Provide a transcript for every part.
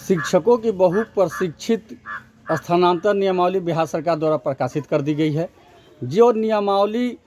शिक्षकों की बहु प्रशिक्षित स्थानांतरण नियमावली बिहार सरकार द्वारा प्रकाशित कर दी गई है। जो नियमावली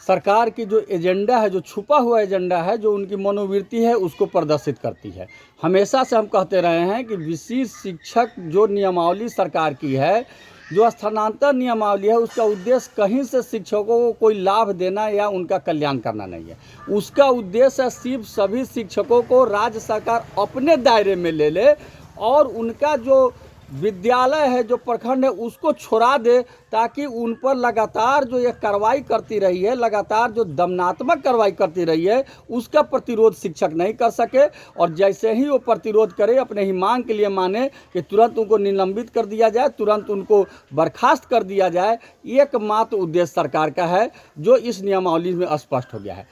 सरकार की जो एजेंडा है, जो छुपा हुआ एजेंडा है, जो उनकी मनोवृत्ति है, उसको प्रदर्शित करती है। हमेशा से हम कहते रहे हैं कि विशिष्ट शिक्षक जो नियमावली सरकार की है, जो स्थानांतरण नियमावली है, उसका उद्देश्य कहीं से शिक्षकों को कोई लाभ देना या उनका कल्याण करना नहीं है। उसका उद्देश्य है सिर्फ सभी शिक्षकों को राज्य सरकार अपने दायरे में ले ले और उनका जो विद्यालय है, जो प्रखंड है, उसको छोड़ा दे, ताकि उन पर लगातार जो ये कार्रवाई करती रही है, लगातार जो दमनात्मक कार्रवाई करती रही है, उसका प्रतिरोध शिक्षक नहीं कर सके। और जैसे ही वो प्रतिरोध करे, अपने ही मांग के लिए माने कि तुरंत उनको निलंबित कर दिया जाए, तुरंत उनको बर्खास्त कर दिया जाए, एकमात्र उद्देश्य सरकार का है, जो इस नियमावली में स्पष्ट हो गया है।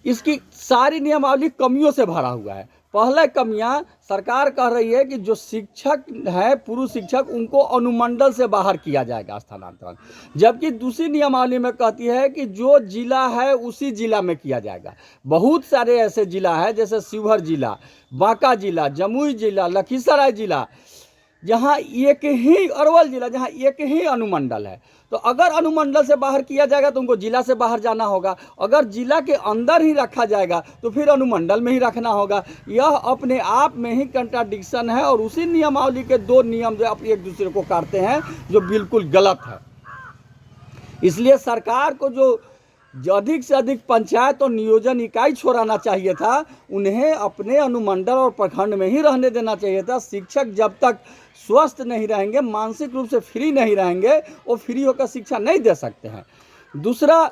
इसकी सारी नियमावली कमियों से भरा हुआ है। पहले कमियां सरकार कह रही है कि जो शिक्षक है, पुरुष शिक्षक, उनको अनुमंडल से बाहर किया जाएगा स्थानांतरण, जबकि दूसरी नियमावली में कहती है कि जो जिला है उसी जिला में किया जाएगा। बहुत सारे ऐसे जिला है, जैसे शिवहर जिला, बांका जिला, जमुई जिला, लखीसराय जिला, जहाँ एक ही, अरवल जिला, जहाँ एक ही अनुमंडल है। तो अगर अनुमंडल से बाहर किया जाएगा तो उनको जिला से बाहर जाना होगा। अगर जिला के अंदर ही रखा जाएगा तो फिर अनुमंडल में ही रखना होगा। यह अपने आप में ही कंट्राडिक्शन है और उसी नियमावली के दो नियम जो आप एक दूसरे को काटते हैं, जो बिल्कुल गलत है। इसलिए सरकार को जो अधिक से अधिक पंचायत और नियोजन इकाई छोड़ाना चाहिए था, उन्हें अपने अनुमंडल और प्रखंड में ही रहने देना चाहिए था। शिक्षक जब तक स्वस्थ नहीं रहेंगे, मानसिक रूप से फ्री नहीं रहेंगे, वो फ्री होकर शिक्षा नहीं दे सकते हैं। दूसरा,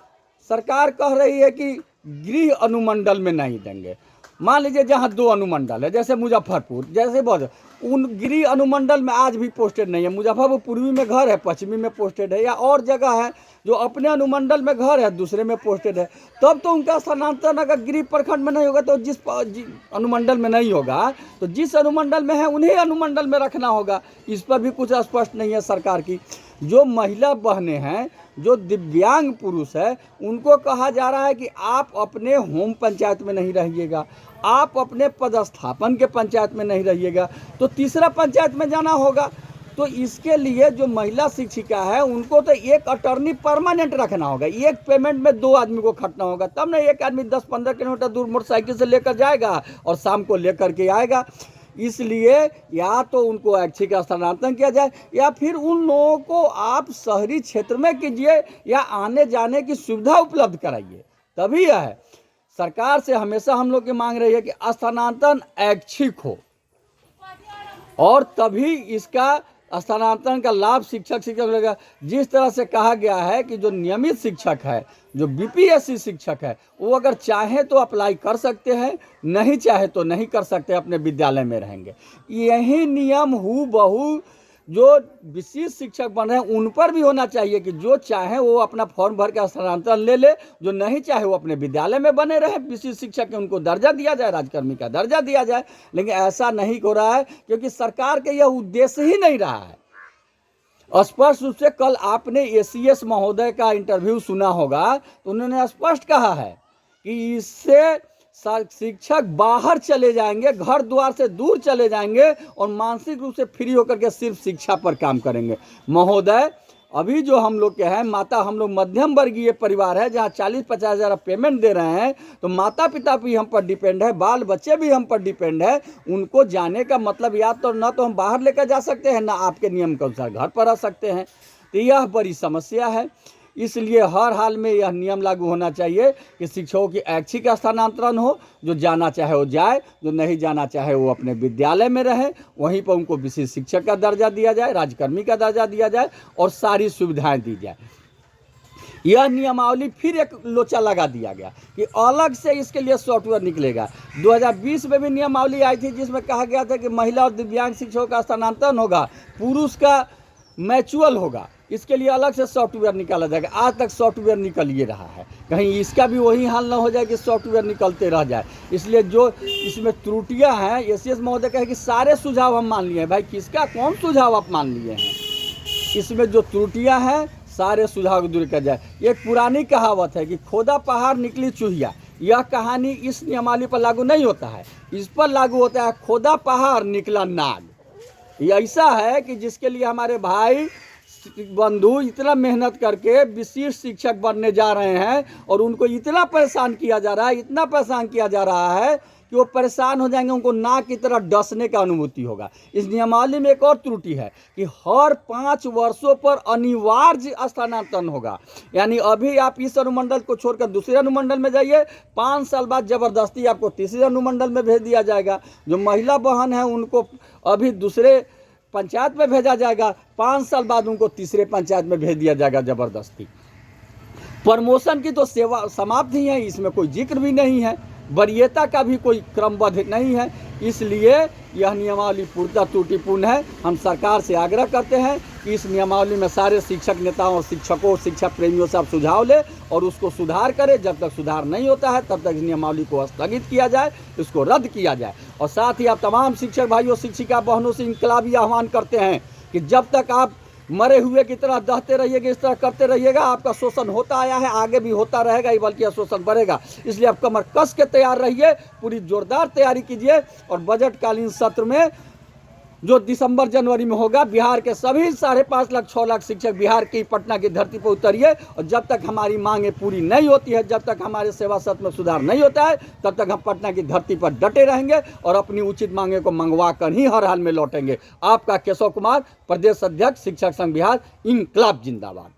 सरकार कह रही है कि गृह अनुमंडल में नहीं देंगे। मान लीजिए जहाँ दो अनुमंडल है, जैसे मुजफ्फरपुर, जैसे बहुत, उन गृह अनुमंडल में आज भी पोस्टेड नहीं है। मुजफ्फरपुर पूर्वी में घर है, पश्चिमी में पोस्टेड है, या और जगह है जो अपने अनुमंडल में घर है, दूसरे में पोस्टेड है, तब तो उनका स्थानांतरण अगर गृह प्रखंड में नहीं होगा तो जिस अनुमंडल में नहीं होगा तो जिस अनुमंडल में है उन्हीं अनुमंडल में रखना होगा। इस पर भी कुछ स्पष्ट नहीं है सरकार की। जो महिला बहनें हैं, जो दिव्यांग पुरुष है, उनको कहा जा रहा है कि आप अपने होम पंचायत में नहीं रहिएगा, आप अपने पदस्थापन के पंचायत में नहीं रहिएगा, तो तीसरा पंचायत में जाना होगा। तो इसके लिए जो महिला शिक्षिका है, उनको तो एक अटर्नी परमानेंट रखना होगा। एक पेमेंट में दो आदमी को खटना होगा, तब ना एक आदमी 10-15 किलोमीटर दूर मोटरसाइकिल से लेकर जाएगा और शाम को लेकर के आएगा। इसलिए या तो उनको ऐच्छिक स्थानांतरण किया जाए, या फिर उन लोगों को आप शहरी क्षेत्र में कीजिए या आने जाने की सुविधा उपलब्ध कराइए। तभी यह है, सरकार से हमेशा हम लोग की मांग रही है कि स्थानांतरण ऐच्छिक हो, और तभी इसका स्थानांतरण का लाभ शिक्षक मिलेगा। जिस तरह से कहा गया है कि जो नियमित शिक्षक है, जो बीपीएससी शिक्षक है, वो अगर चाहे तो अप्लाई कर सकते हैं, नहीं चाहे तो नहीं कर सकते, अपने विद्यालय में रहेंगे। यही नियम हूबहू जो विशिष्ट शिक्षक बन रहे हैं उन पर भी होना चाहिए कि जो चाहे वो अपना फॉर्म भर के स्थानांतरण ले ले, जो नहीं चाहे वो अपने विद्यालय में बने रहे। विशिष्ट शिक्षक के उनको दर्जा दिया जाए, राजकर्मी का दर्जा दिया जाए। लेकिन ऐसा नहीं हो रहा है, क्योंकि सरकार का यह उद्देश्य ही नहीं रहा है। स्पष्ट रूप से कल आपने एसीएस महोदय का इंटरव्यू सुना होगा, तो उन्होंने स्पष्ट कहा है कि इससे शिक्षक बाहर चले जाएंगे, घर द्वार से दूर चले जाएंगे और मानसिक रूप से फ्री होकर के सिर्फ शिक्षा पर काम करेंगे। महोदय, अभी जो हम लोग के हैं, माता, हम लोग मध्यम वर्गीय परिवार है, जहाँ 40-50 हज़ार पेमेंट दे रहे हैं, तो माता पिता भी हम पर डिपेंड है, बाल बच्चे भी हम पर डिपेंड है। उनको जाने का मतलब या तो न तो हम बाहर लेकर जा सकते हैं, ना आपके नियम के अनुसार घर पर रह सकते हैं। तो यह बड़ी समस्या है। इसलिए हर हाल में यह नियम लागू होना चाहिए कि शिक्षकों की ऐच्छिक स्थानांतरण हो, जो जाना चाहे वो जाए, जो नहीं जाना चाहे वो अपने विद्यालय में रहे, वहीं पर उनको विशिष्ट शिक्षक का दर्जा दिया जाए, राजकर्मी का दर्जा दिया जाए और सारी सुविधाएं दी जाए। यह नियमावली फिर एक लोचा लगा दिया गया कि अलग से इसके लिए सॉफ्टवेयर निकलेगा। 2020 में भी नियमावली आई थी, जिसमें कहा गया था कि महिला और दिव्यांग शिक्षकों का स्थानांतरण होगा, पुरुष का मैचुअल होगा, इसके लिए अलग से सॉफ्टवेयर निकाला जाएगा। आज तक सॉफ्टवेयर निकल ही रहा है, कहीं इसका भी वही हाल ना हो जाए कि सॉफ्टवेयर निकलते रह जाए। इसलिए जो इसमें त्रुटियां हैं, एसीएस महोदय कहे कि सारे सुझाव हम मान लिए हैं। भाई, किसका कौन सुझाव आप मान लिए हैं? इसमें जो त्रुटियां हैं, सारे सुझाव दूर कर जाए। एक पुरानी कहावत है कि खोदा पहाड़ निकली चूहिया। यह कहानी इस नियमावली पर लागू नहीं होता है, इस पर लागू होता है खोदा पहाड़ निकला नाग। ये ऐसा है कि जिसके लिए हमारे भाई बंधु इतना मेहनत करके विशिष्ट शिक्षक बनने जा रहे हैं और उनको इतना परेशान किया जा रहा है, इतना परेशान किया जा रहा है कि वो परेशान हो जाएंगे, उनको नाक की तरह डसने का अनुभूति होगा। इस नियमावली में एक और त्रुटि है कि हर 5 वर्षों पर अनिवार्य स्थानांतरण होगा। यानी अभी आप इस अनुमंडल को छोड़कर दूसरे अनुमंडल में जाइए, 5 साल बाद जबरदस्ती आपको तीसरे अनुमंडल में भेज दिया जाएगा। जो महिला बहन है उनको अभी दूसरे पंचायत में भेजा जाएगा, 5 साल बाद उनको तीसरे पंचायत में भेज दिया जाएगा जबरदस्ती। प्रमोशन की तो सेवा समाप्त ही है, इसमें कोई जिक्र भी नहीं है, वरीयता का भी कोई क्रमबद्ध नहीं है। इसलिए यह नियमावली पूर्णतः त्रुटिपूर्ण है। हम सरकार से आग्रह करते हैं कि इस नियमावली में सारे शिक्षक नेताओं और शिक्षकों, शिक्षा प्रेमियों से आप सुझाव ले और उसको सुधार करें। जब तक सुधार नहीं होता है तब तक इस नियमावली को स्थगित किया जाए, इसको रद्द किया जाए। और साथ ही आप तमाम शिक्षक भाइयों, शिक्षिका बहनों से इनकलाबी आह्वान करते हैं कि जब तक आप मरे हुए की तरह दहते रहिएगा, इस तरह करते रहिएगा, आपका शोषण होता आया है, आगे भी होता रहेगा, ये बल्कि शोषण बढ़ेगा। इसलिए आप कमर कस के तैयार रहिए, पूरी जोरदार तैयारी कीजिए और बजट कालीन सत्र में जो दिसंबर जनवरी में होगा, बिहार के सभी 5.5 लाख 6 लाख शिक्षक बिहार की पटना की धरती पर उतरिए। और जब तक हमारी मांगें पूरी नहीं होती है, जब तक हमारे सेवा सत्र में सुधार नहीं होता है, तब तक हम पटना की धरती पर डटे रहेंगे और अपनी उचित मांगे को मंगवा कर ही हर हाल में लौटेंगे। आपका केशव कुमार, प्रदेश अध्यक्ष शिक्षक संघ बिहार। इंकलाब जिंदाबाद।